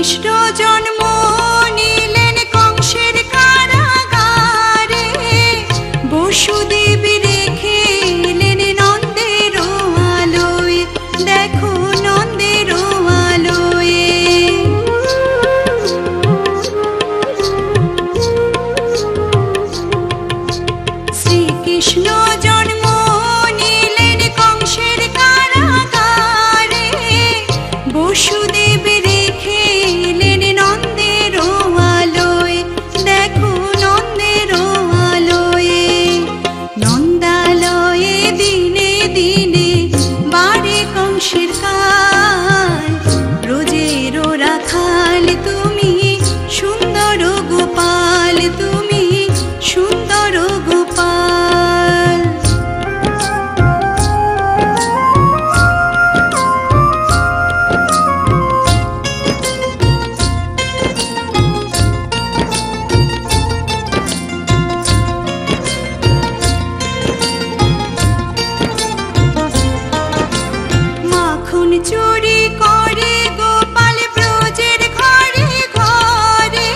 শ্রীকৃষ্ণ জন্ম নিলেন কংসের কারাগারে, বসুদেব রেখে এলেন নন্দের আলোয়, দেখো নন্দের আলোয়। শ্রীকৃষ্ণ জন্ম নিলেন কংসের কারাগারে, বসুদেব রেখে এলেন নন্দের আলোয়, দেখো নন্দের আলোয়। নন্দালয়ে দিনে দিনে বাড়ে কংসের কাল, রোজের রাখাল তুমি সুন্দর গোপাল, তুমি সুন্দর গোপাল। মাখন চুরি করে গোপাল ব্রজের ঘরে ঘরে,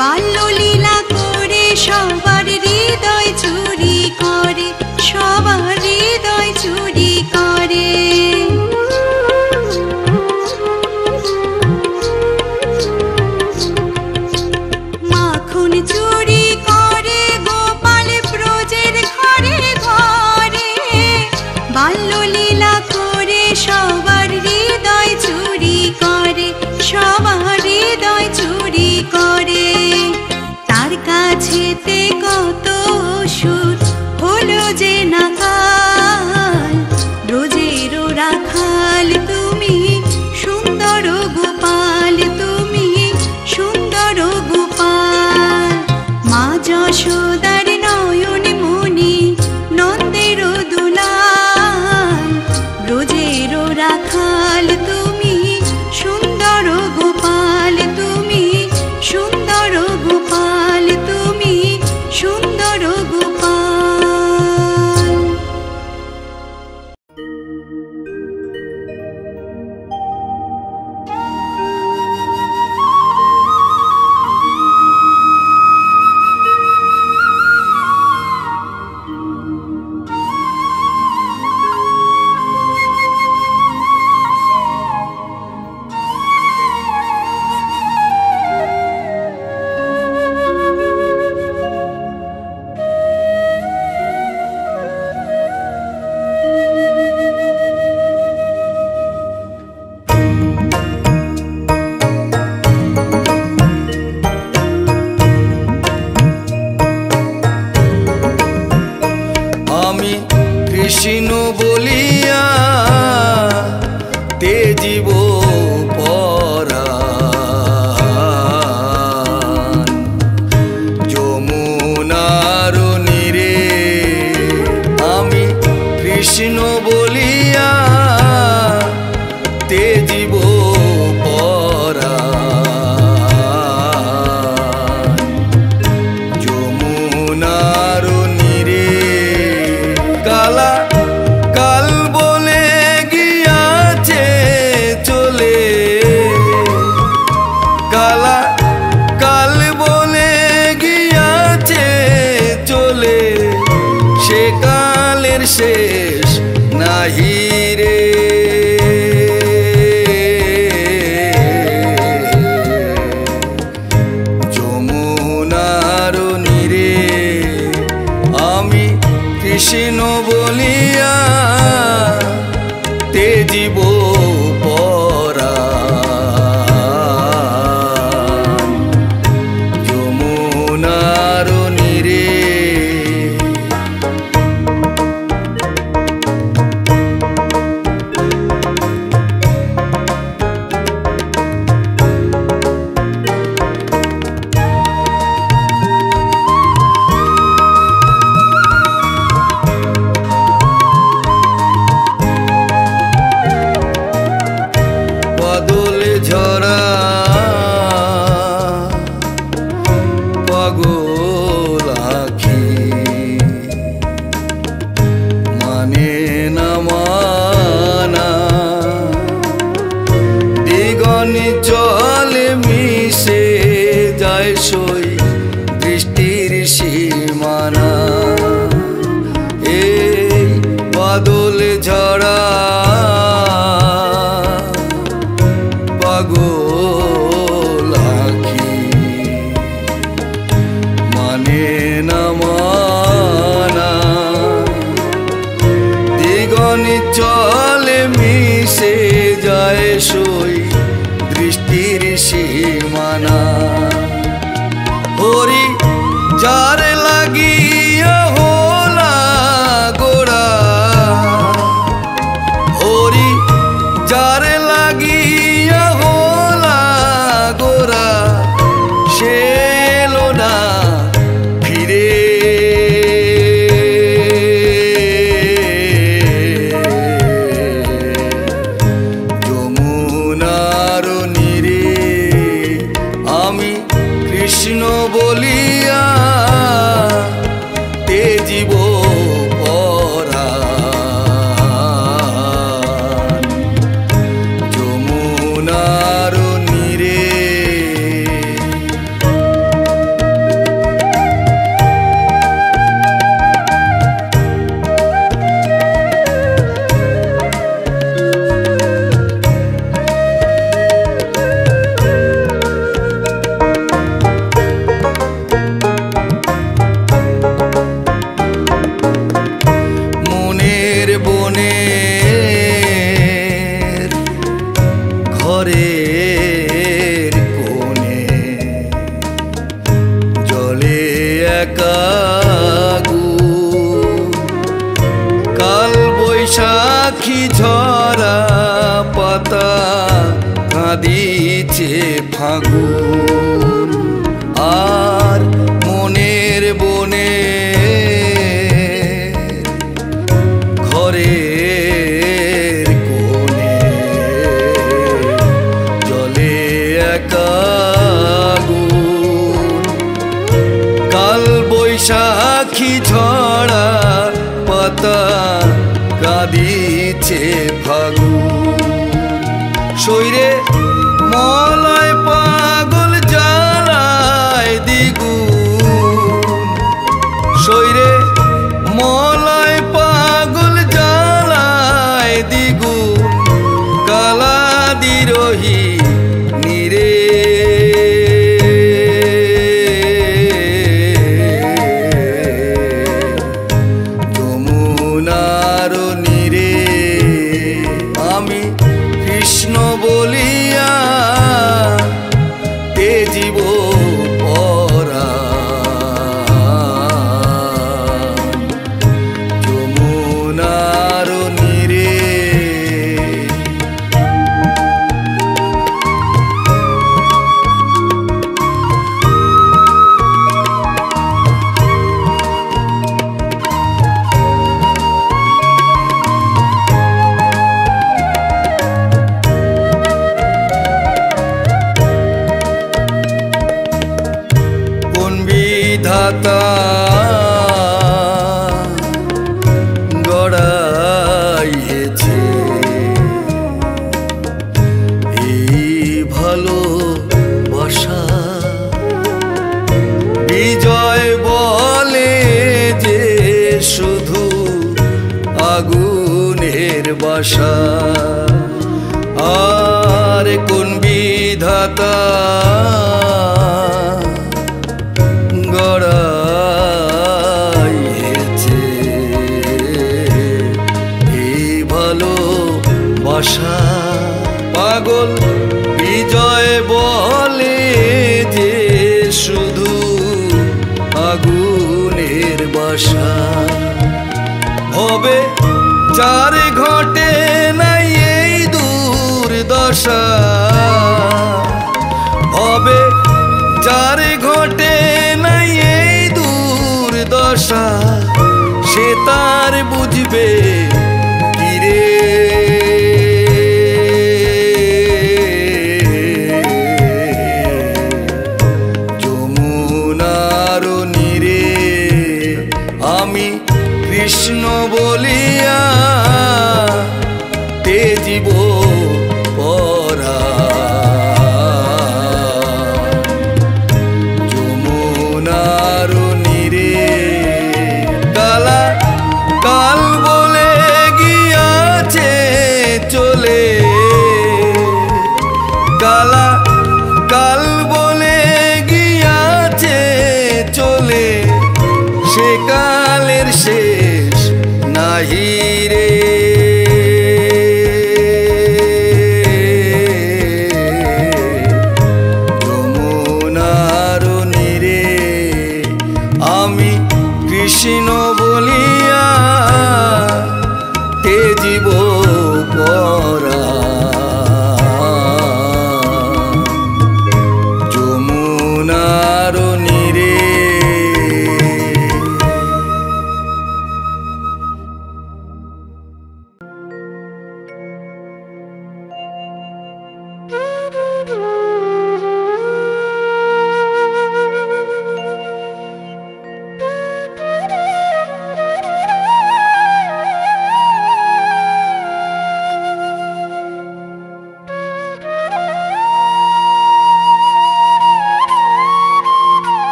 বাল্যলীলা করে সবার হৃদয় চুরি করে, সবার হৃদয় চুরি করে। মাখন চুরি করে গোপাল ব্রজের ঘরে ঘরে, বাল্যলীলা করে সবার হৃদয় চুরি করে, সবার হৃদয় চুরি করে। তার কাছেতে কত সুর হলো যে নাকাল, রোজের রাখাল তুমি সুন্দর গোপাল, তুমি সুন্দর গোপাল। মা যশোদার নয়ন মণি নন্দের দুলাল, ব্রজের রাখাল তুমি সুন্দর গোপাল, তুমি সুন্দর গোপাল, তুমি সুন্দর গোপাল। আমি কৃষ্ণ বলিয়া তেজিব পরাণ, যমুনার নীরে আমি কৃষ্ণ বলিয়া তেজিব পরাণ, যমুনার নীরে। কালা কাল বলে গিয়াছে চলে, কালা কাল বলে গিয়াছে চলে, সে কালের শেষ নাহি রে। যমুনার নীরে আমি কৃষ্ণ বলিয়া তেজিব পরাণ, যমুনার নীরে। চল সই দৃষ্টির সীমানা। হরি যার লাগিয়া হোলা গোড়া, হরি যার লাগিয়া হোলা গোড়া, সে এলো না ফিরে। যমুনার নীরে আমি কৃষ্ণ বলিয়া তেজিব পরাণ। যমুনার নীরে বনের ঘরের কোণে জলে একা আগুন। কাল বৈশাখী ঝরা পাতা কাঁদিছে ফাগুন। আর মনের বনে ঘরের কোণে জলে একা আগুন। কাল বৈশাখী ঝরা পাতা কাঁদিছে ফাগুন। শরীরে মলয় পাগল জ্বালায় দ্বিগুণ। শরীরে মলয় পাগল জ্বালায় দ্বিগুণ। কালা দিরোহী নীরে যমুনার নীরে আমি কৃষ্ণ বলিয়া তেজিব পরাণ। যমুনার নীরে কোন বিধাতা গড়াইছে এই ভালোবাসা। বিজয় বলে যে শুধু আগুনের বাসা। আর কোন বিধাতা গড়াইছে এই ভালোবাসা। পাগল বিজয় বলে যে শুধু আগুনের বাসা। হবে যার ঘটে নাই এই দুর্দশা। হবে যার ঘটে নাই এই দুর্দশা। সে তার বুঝবে কিরে। যমুনার নীরে আমি কৃষ্ণ বলিয়া তেজিব পরাণ।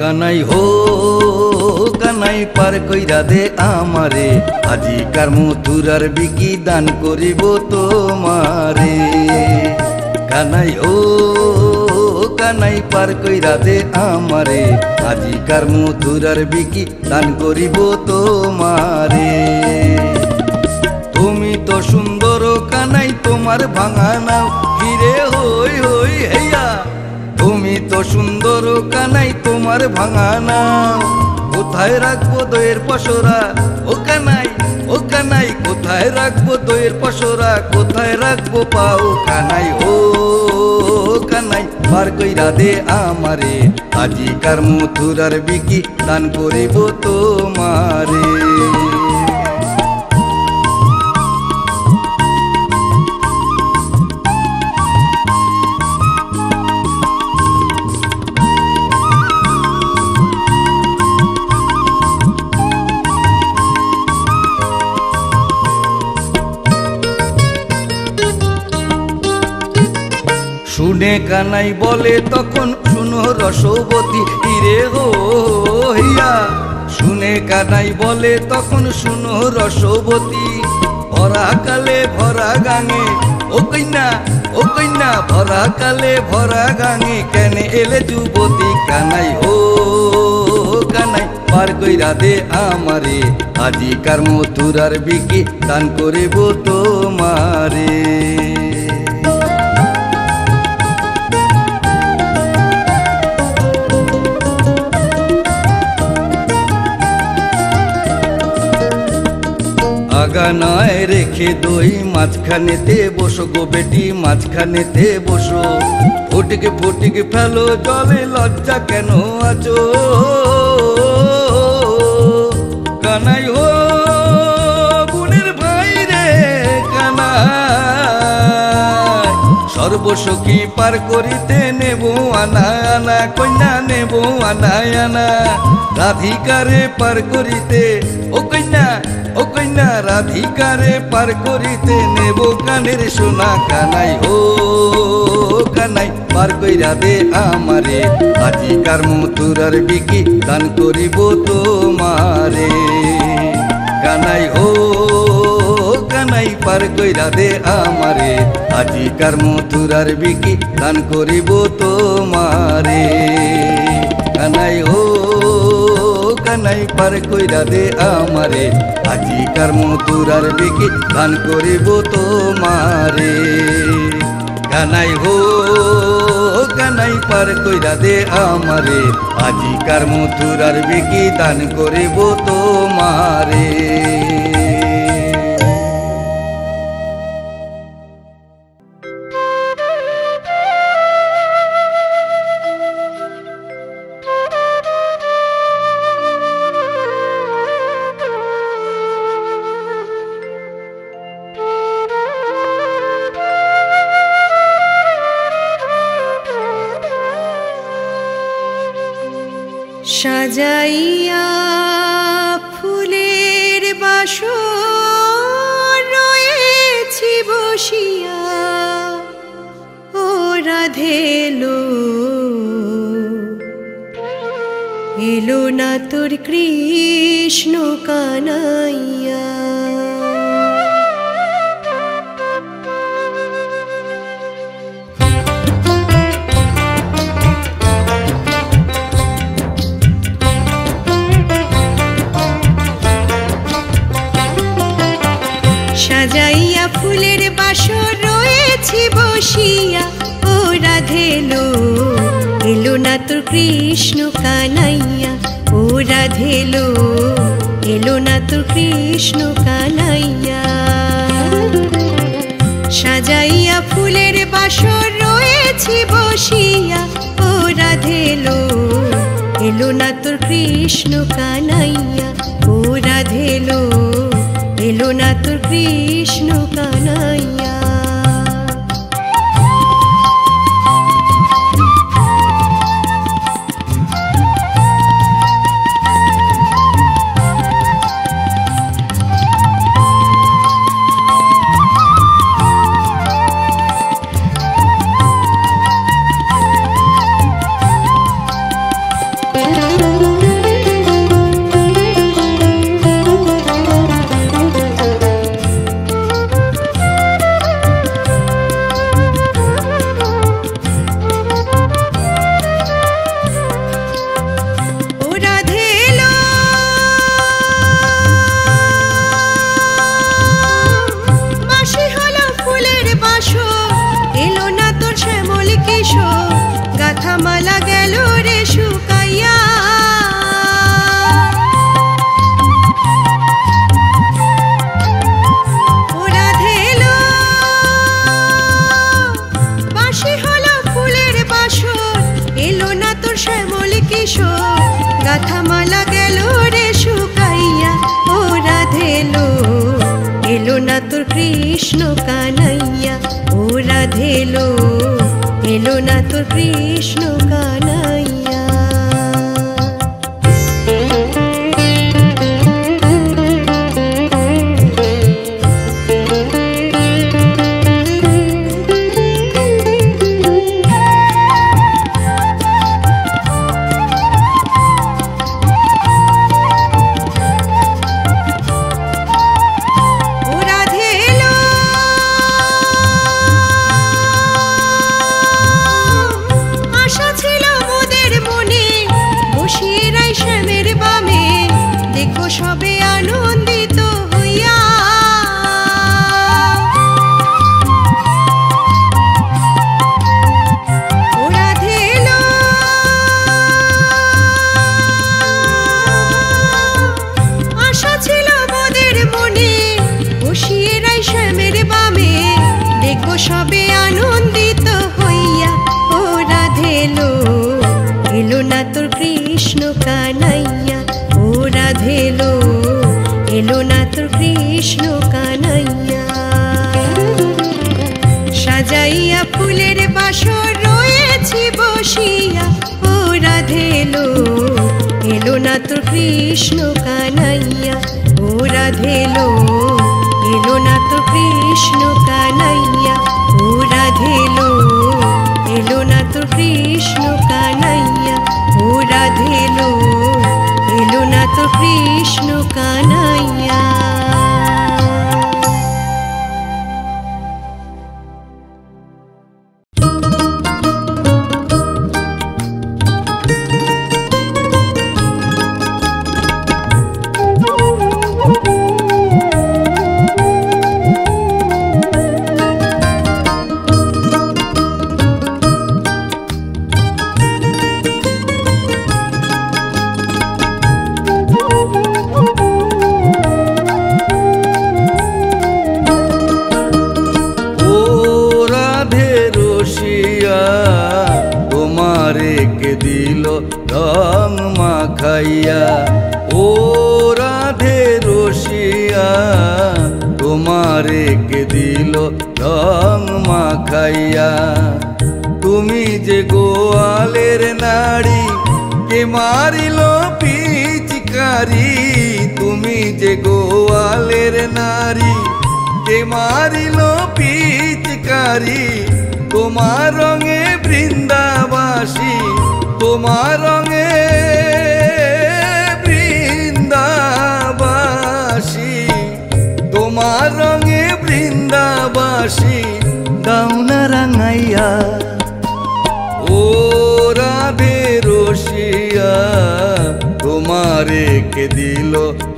কানাই হো কানাই পার কইরা দে আমারে, আজিকার মথুরার বিকি দান করিব তোমারে। কানাই ও কানাই পার কইরা দে আমারে, আজিকার মথুরার বিকি দান করিব তোমারে। তুমি তো সুন্দর কানাই তোমার ভাঙা নাও হিরে হই হই হেয়া, তুমি তো সুন্দর কানাই তোমার ভাঙা নাও। কোথায় রাখবো দইয়ের পসরা ও কানাই, ও কানাই কোথায় রাখবো দইয়ের পসরা, কোথায় রাখবো পাও কানাই ও কানাই পার কইরা দে আমারে, আজিকার মথুরার বিকি দান করিব তোমারে। শুনে কানাই বলে তখন শুনো রসবতী হিরে হো হিয়া, শুনে কানাই বলে তখন শুনো রসবতী। ভরা কালে ভরা গাঙে ও কইনা ভরা কালে ভরা গাঙে কেন এলে যুবতী। কানাই হো কানাই পার কইরা দে আমারে, আজিকার মথুরার বিকি দান করিব তোমারে। আগানায় রেখে দই মাঝখানেতে বসো গো বেটি, মাঝখানেতে বসো। ফটিকে ফটিকে ফেলো জলে লজ্জা কেন আছো, কানাই হো বোনের ভাই রে কানাই। সর্বসখী পার করিতে নেব আনা আনা, কন্যা নেব আনা আনা। রাধিকারে পার করিতে ও কন্যা রাধিকারে পার করিতে নেব কানের সোনা। কানাই হো কানাই পার কইরা দে আমারে, আজিকার মথুরার বিকি দান করিব তোমারে। কানাই হো কানাই পার কইরা দে আমারে, আজিকার মথুরার বিকি দান করিব তোমারে। কানাই হো কানাই পার কইরা দে আমারে, আজিকার মথুরার বিকি দান করিব তোমারে। কানাই হো কানাই পার কইরা দে আমারে, আজিকার মথুরার বিকি দান করিব তোমারে। সাজাইয়া ফুলের বাসর রয়েছি বসিয়া, ও রাধে এলো এলো না তোর কৃষ্ণ কানাইয়া। সাজাইয়া ফুলের বাসর রয়েছি বসিয়া, ও রাধে এলো এলো না তোর কৃষ্ণ কানাইয়া। ও রাধে এলো এলো না তোর কৃষ্ণ কানাইয়া। সাজাইয়া ফুলের বাসর রয়েছি বসিয়া, ও রাধে এলো এলো না তোর কৃষ্ণ কানাইয়া। ও রাধে এলো এলো না তোর কৃষ্ণ কানাইয়া। কৃষ্ণ কানাইয়া ও রাধে লো এলো না তোর কৃষ্ণ কানাইয়া। সবে আনন্দিত হইয়া ও রাধে লো আশা ছিল মোদের মনে বসিয়ে রাই শ্যামের বামে দেখো সবে আনন্দিত হইয়া ও রাধে লো এলো না তোর কৃষ্ণ কানাইয়া ও রাধে লো এলো না তোর কৃষ্ণ কানাইয়া। সাজাইয়া ফুলের বাসর রয়েছি বসিয়া ও রাধে লো এলো না তোর কৃষ্ণ কানাইয়া ও রাধে লো এলো না তোর কৃষ্ণ কানাইয়া ও রাধে লো এলো না তোর কৃষ্ণ কানাইয়া ও রাধে লো এলো না তো কৃষ্ণ কানাইয়া। রং মাখাইয়া ও রাধে রসিয়া তোমারে কে দিল রং মাখাইয়া। তুমি যে গোয়ালের নারী কে মারিল পিচকারি, তুমি যে গোয়ালের নারী কে মারিল পিচকারি। তোমার রঙে বৃন্দাবাসী, তোমার রঙে বৃন্দাবাসী, তোমার রঙে বৃন্দাবাসী দাউনা রাঙাইয়া ও রাধে রসিয়া তোমারে কে দিল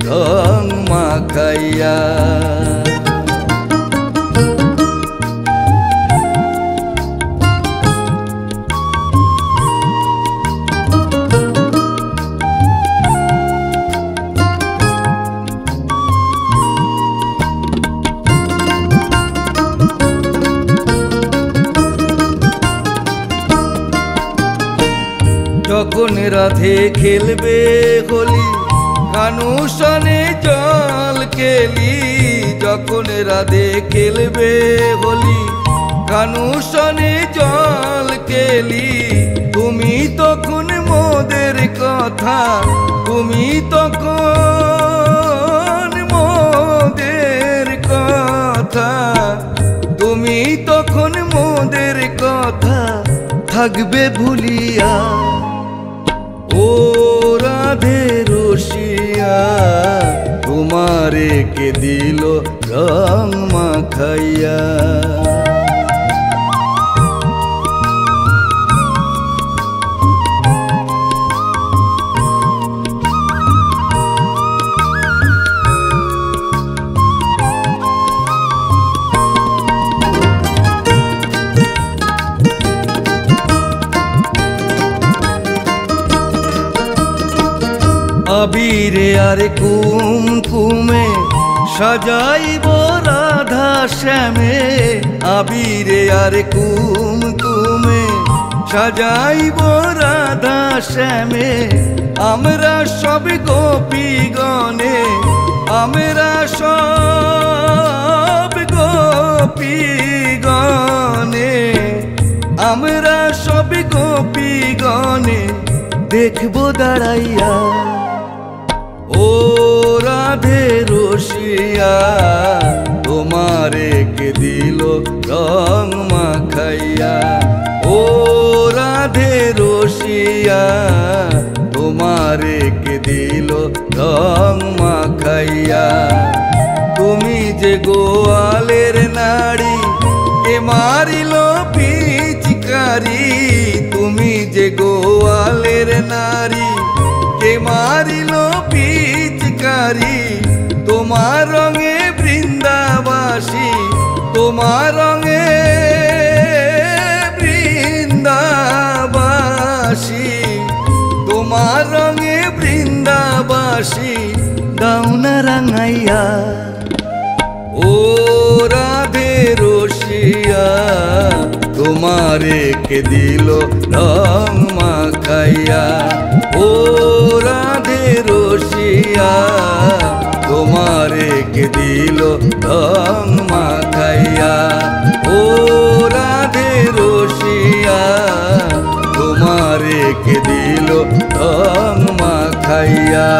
রং মাখাইয়া। যখন রাধে খেলবে হোলি কানুসনে জল খেলি, যখন রাধে খেলবে হোলি কানুসনে জল খেলি। তুমি তখন মোদের কথা, তুমি তখন মোদের কথা, তুমি তখন মোদের কথা থাকবে ভুলিয়া ও রাধে রসিয়া তোমারে কে দিল রং মাখাইয়া। আবিরে আর কুমকুমে সাজাইব রাধা শ্যামে, আবিরে আর কুমকুমে সাজাইব রাধা শ্যামে। আমরা সব গোপীগণে, আমরা সব গোপীগণে, আমরা সব গোপীগণে দেখবো দাঁড়াইয়া। ও রাধে রসিয়া তোমারে কে দিল রং মাখাইয়া। ও রাধে রসিয়া তোমারে কে দিল রং মাখাইয়া। তুমি যে গোয়ালের নারী কে মারিল পিচকারি। তুমি যে গোয়ালের নারী কে মারিল পিচকারি। তোমার রঙে বৃন্দাবাসী, তোমার রঙে বৃন্দাবাসী, তোমার রঙে বৃন্দাবাসী দাউনা রাঙাইয়া। ও রাধে রসিয়া তোমারে কে দিল রং মাখাইয়া। ও রাধে রসিয়া তোমারে কে দিল রং মাখাইয়া। ও রাধে রসিয়া তোমারে কে দিল রং মাখাইয়া।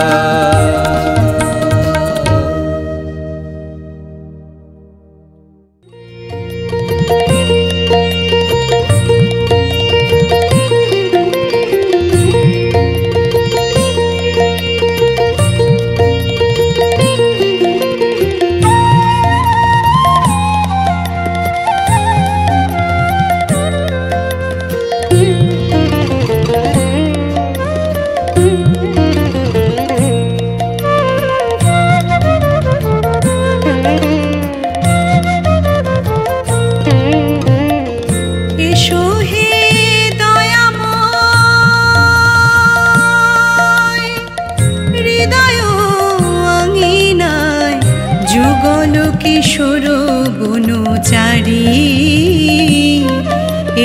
কিশোর বনচারী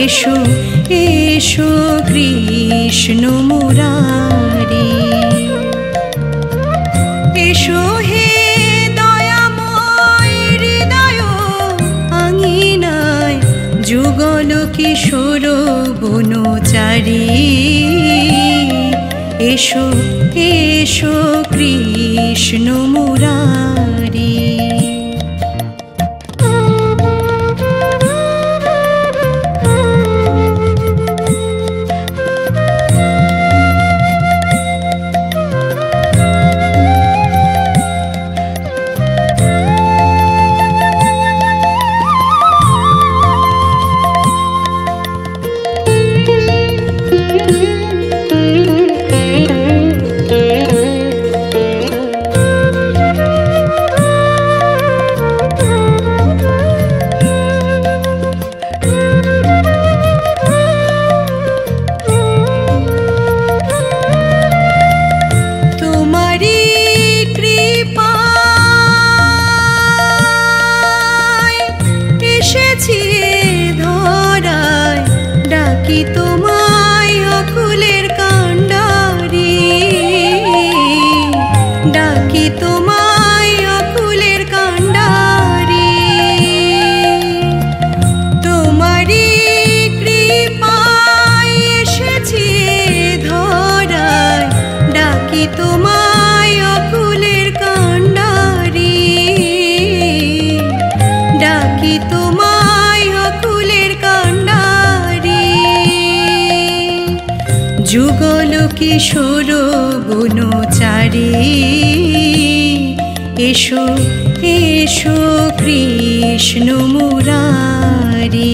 এসো এসো কৃষ্ণ মুরারি। এসো হে দয়াময় হৃদয় আঙিনায় যুগল কিশোর বনচারী। এসো এসো কৃষ্ণ মুরারি। যুগল কিশোর বনচারী এসো এসো কৃষ্ণ মুরারি।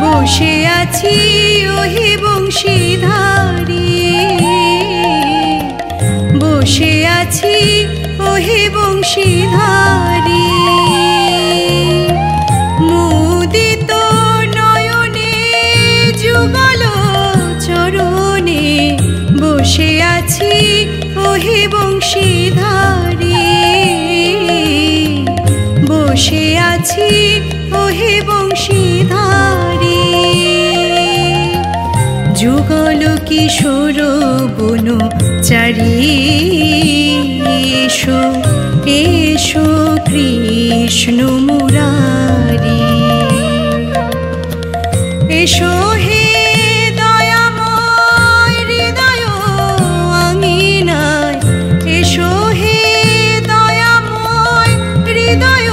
বসে আছি ওহে বংশীধারী বংশীধারী মুদিত নয়নে যুগল চরণে বসে আছি ওহে বংশীধারী বসে আছি ওহে বংশীধারী যুগল কিশোর বনচারী এসো এসো কৃষ্ণ মুরারি এসো হে দয়াময় হৃদয় আঙিনায় এসো হে দয়াময় হৃদয়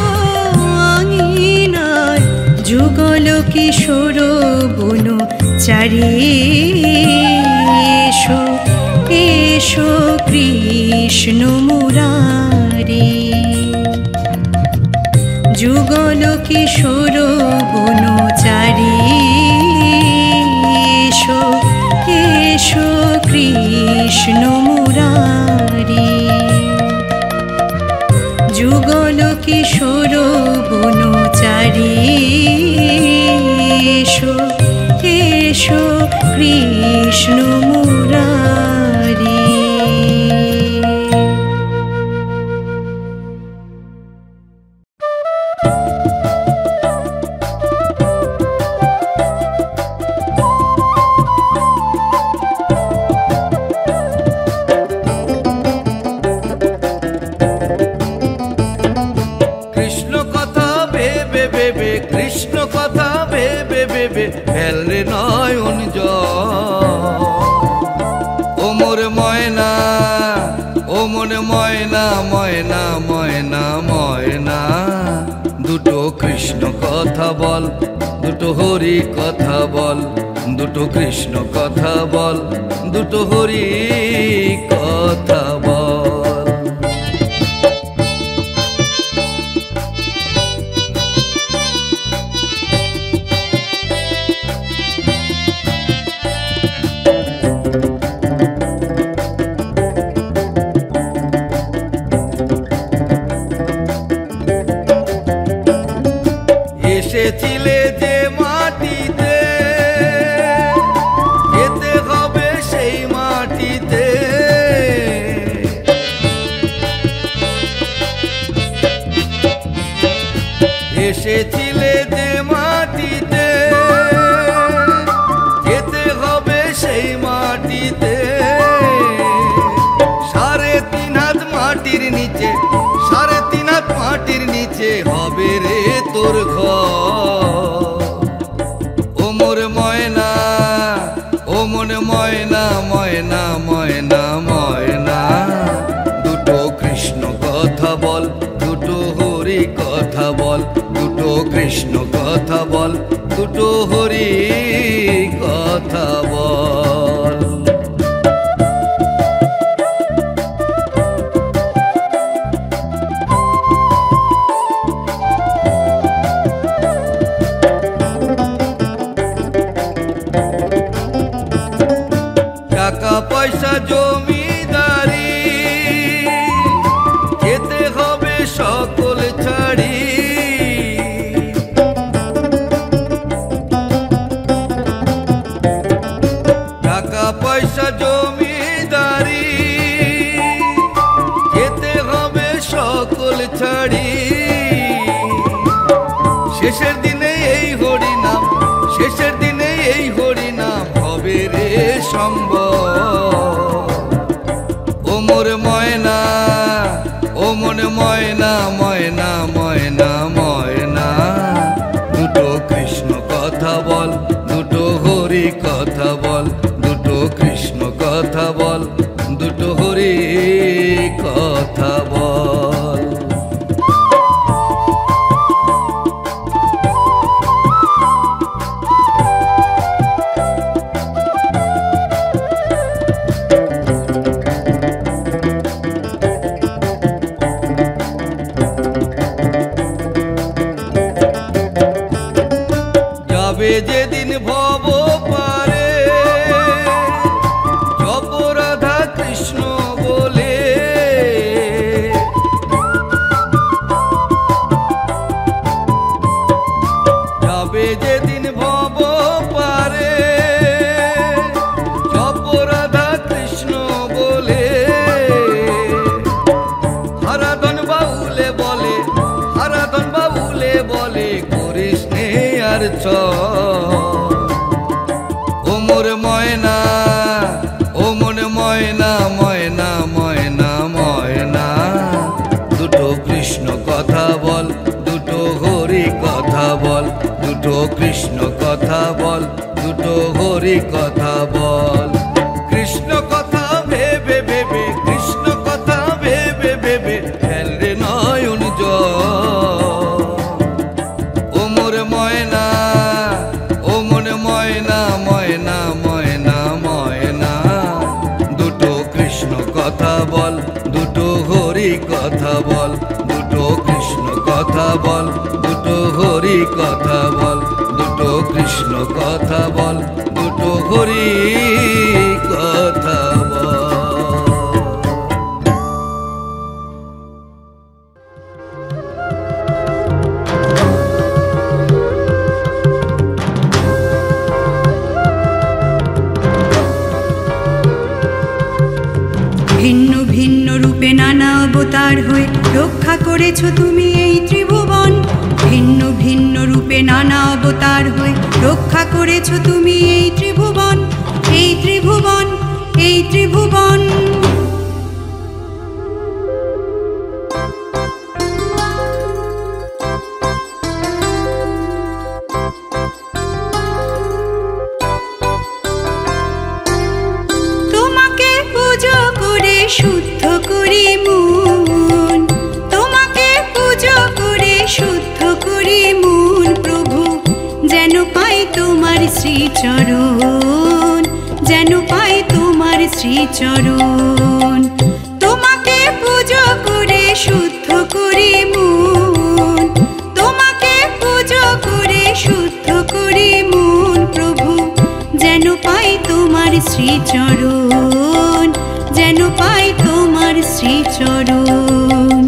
আঙিনায় যুগল কিশোর বনচারী এসো এসো কৃষ্ণ মুরারি যুগল কিশোর বনচারী এসো এসো কৃষ্ণ মুরারি যুগল কিশোর বনচারী এসো এসো কৃষ্ণ মুরারি কৃষ্ণ কথা ভেবে ভেবে কৃষ্ণ কথা ভেবে ভেবে ফেলরে নয়ন জল ও মোর ময়না ও মোর ময়না ময়না ময়না ময়না দুটো কৃষ্ণ কথা বল দুটো হরি কথা বল দুটো কৃষ্ণ কথা বল দুটো হরি কথা বল এসেছিলে যে মাটিতে যেতে হবে সেই মাটিতে এসেছিলে যে মাটিতে যেতে হবে সেই মাটিতে 3.5 হাত মাটির নিচে 3.5 হাত মাটির নিচে হবে রে তোর ঘর ও মোর ময়না ও মোর ময়না ময়না ময়না ময়না দুটো কৃষ্ণ কথা বল দুটো হরি কথা বল দুটো কৃষ্ণ কথা বল দুটো হরি কথা বল টাকা পয়সা জমিদারি যেতে হবে সকল ছাড়ি টাকা পয়সা জমিদারি যেতে হবে সকল ছাড়ি শেষের দিনে এই হরি নাম শেষের দিনে এই হরি নাম হবে রে সম্ভব ও মোর ময়না ও মোর ময়না ময়না ময়না ময়না দুটো কৃষ্ণ কথা বল দুটো হরি কথা বল দুটো কৃষ্ণ কথা বল দুটো হরি কথা বল যাবে যেদিন ভব পারে জপ রাধা কৃষ্ণ বলে যেদিন ভব পারে জপ রাধা কৃষ্ণ বলে, হারাধন বাউলে বলে, হারাধন বাউলে বলে করিস নে আর ও মোর ময়না, ও মন ময়না, ময়না ময়না ময়না, দুটো কৃষ্ণ কথা বল, দুটো হরি কথা বল, দুটো কৃষ্ণ কথা বল, দুটো হরি কথা বল। কৃষ্ণ কথা ভেবে ভেবে, কৃষ্ণ কথা ভেবে ভেবে ফেল রে নয়ন জল। ও মোর ময়না, ও মন ময়না, ময়না ময়না ময়না, দুটো কৃষ্ণ কথা বল, দুটো হরি কথা বল, দুটো কৃষ্ণ কথা বল, দুটো হরি কথা বল, দুটো কৃষ্ণ কথা বল, দুটো হরি কথা বল। ভিন্ন ভিন্ন রূপে নানা অবতার হয়ে রক্ষা করেছো তুমি এই ত্রিভুবন। ভিন্ন ভিন্ন রূপে নানা অবতার হয়ে রক্ষা করেছো তুমি এই ত্রিভুবন, এই ত্রিভুবন, এই ত্রিভুবন। শুদ্ধ করি মন, তোমাকে পুজো করে শুদ্ধ করি মন প্রভু, যেন পাই তোমার শ্রীচরণ, যেন পাই তোমার শ্রীচরণ। তোমাকে পুজো করে শুদ্ধ করি মন, তোমাকে পুজো করে শুদ্ধ করি মন প্রভু, যেন পাই তোমার শ্রীচরণ, যেন পাই তোমার শ্রীচরণ।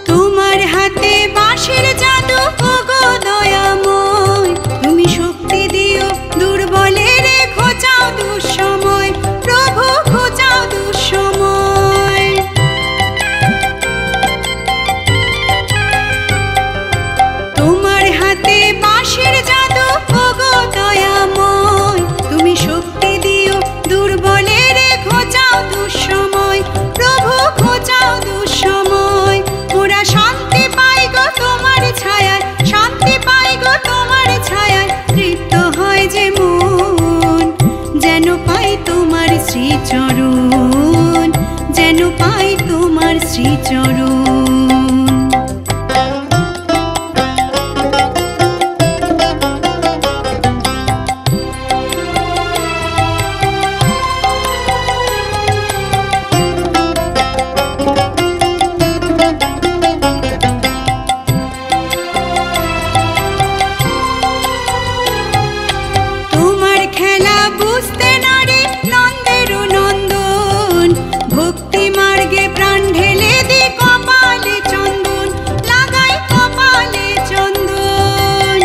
তোমার হাতে বাঁশের জাদু ওগো দয়াময়, তুমি শক্তি দিও দুর্বলের ঘোচাও দুঃসময়, প্রভু ঘোচাও দুঃসময়। তোমার হাতে বাঁশের জাদু ওগো দয়াময়, তুমি শক্তি দিও দুর্বলের ঘোচাও দুঃসময়, প্রভু ঘোচাও দুঃসময়। ওরা শান্তি পাই গো তোমার ছায়ায়, শান্তি পাই গো তোমার ছায়ায়, তৃপ্ত হয় যে মন, যেন পাই তোমার শ্রীচরণ, যেন পাই তোমার শ্রীচরণ। তোমার খেলা বুঝতে না রে নন্দের নন্দন, ভক্তি মার্গে প্রাণ ঢেলে দি কপালে চন্দন, লাগাই কপালে চন্দন।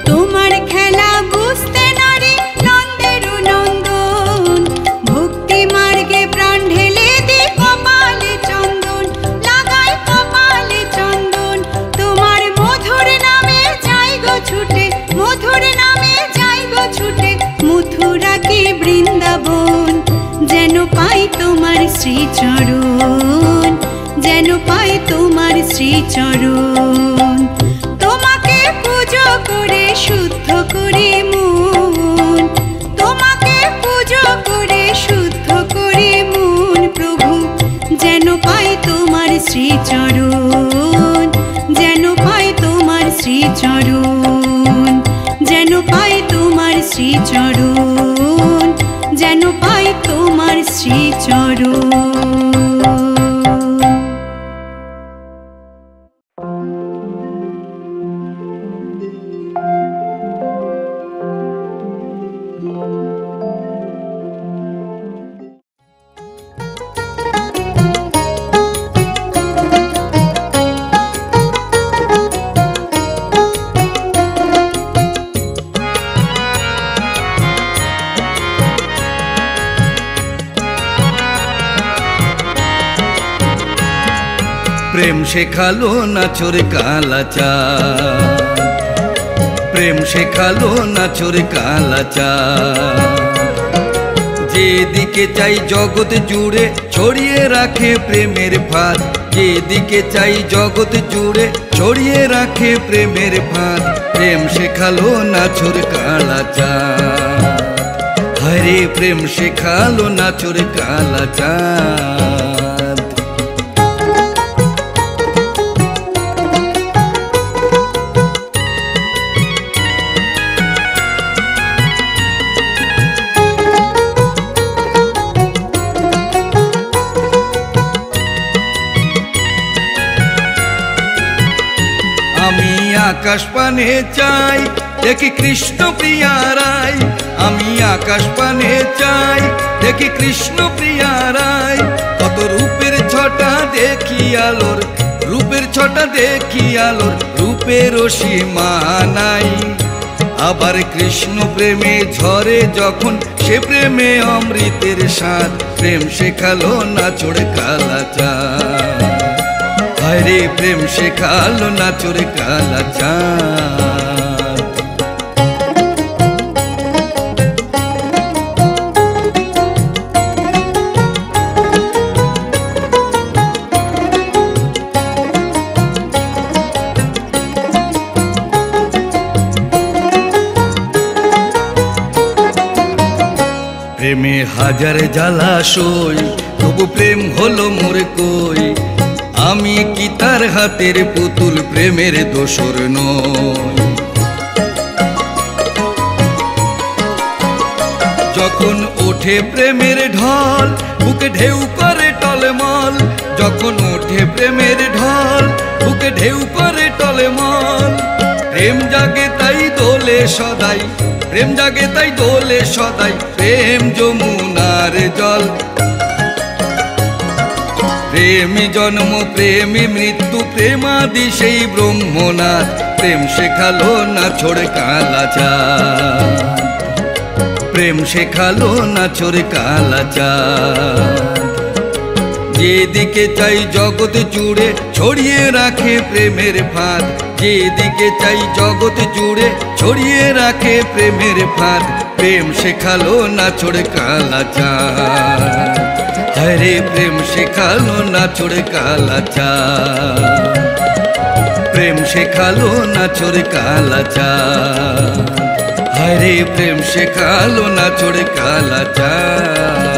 তোমার খেলা বুঝতে না রে নন্দের নন্দন, ভক্তি মার্গে প্রাণ ঢেলে দি কপালে চন্দন, লাগাই কপালে চন্দন। তোমার মধুর নামে যাই গো ছুটে, মধুর নামে যাই গো ছুটে, মথুরা কি বৃন্দাবন, যেন পাই তোমার শ্রীচরণ, যেন পাই তোমার শ্রীচরণ। তোমাকে পুজো করে শুদ্ধ করি মন, তোমাকে পুজো করে শুদ্ধ করি মন প্রভু, যেন পাই তোমার শ্রীচরণ, যেন পাই তোমার শ্রীচরণ, যেন পাই তোমার শ্রীচরণ, যেন পাই তোমার শ্রীচরণ। প্রেম শেখালো নাচোর কালাচাঁদ, প্রেম শেখালো নাচোর কালাচাঁদ। যেদিকে চাই জগৎ জুড়ে ছড়িয়ে রাখে প্রেমের ফাঁদ, যেদিকে চাই জগৎ জুড়ে ছড়িয়ে রাখে প্রেমের ফাঁদ। প্রেম শেখালো নাচোর কালাচাঁদ, হরে প্রেম শেখালো নাচোর কালাচাঁদ। আমি আকাশ পানে চাই দেখি কৃষ্ণ প্রিয়া রায়, আমি আকাশ পানে চাই দেখি কৃষ্ণ প্রিয়া রায়। কত রূপের ছটা দেখি আলোর, রূপের ছটা দেখি আলোর, রূপের সীমা নাই। আবার কৃষ্ণ প্রেমে ঝরে যখন সে প্রেমে অমৃতের স্বাদ। প্রেম শেখালো নাচোর কালাচাঁদ, হরে প্রেম শেখালো নাচোর কালাচাঁদ। প্রেমে হাজার জ্বালাশয়, তবু প্রেম হলো মোর কই। আমি কি তার হাতের পুতুল, প্রেমের দোসর নই। যখন ওঠে প্রেমের ঢল, বুকে ঢেউ করে টলমল। যখন ওঠে প্রেমের ঢল, বুকে ঢেউ করে টলমল। প্রেম জাগে তাই দোলে সদাই, প্রেম জাগে তাই দোলে সদাই। প্রেম যমুনার জল, প্রেমী জন্ম প্রেমী মৃত্যু, প্রেমাদি সেই ব্রহ্মনাথ। প্রেম শেখালো নাচোর কালাচাঁদ, প্রেম শেখালো নাচোর কালাচাঁদ। যেদিকে চাই জগৎ জুড়ে ছড়িয়ে রাখে প্রেমের ফাঁদ, যেদিকে চাই জগৎ জুড়ে ছড়িয়ে রাখে প্রেমের ফাঁদ। প্রেম শেখালো নাচোর কালাচাঁদ, হরে প্রেম শেখালো নাচোর কালাচাঁদ। প্রেম শেখালো নাচোর কালাচাঁদ, হরে প্রেম শেখালো নাচোর কালাচাঁদ।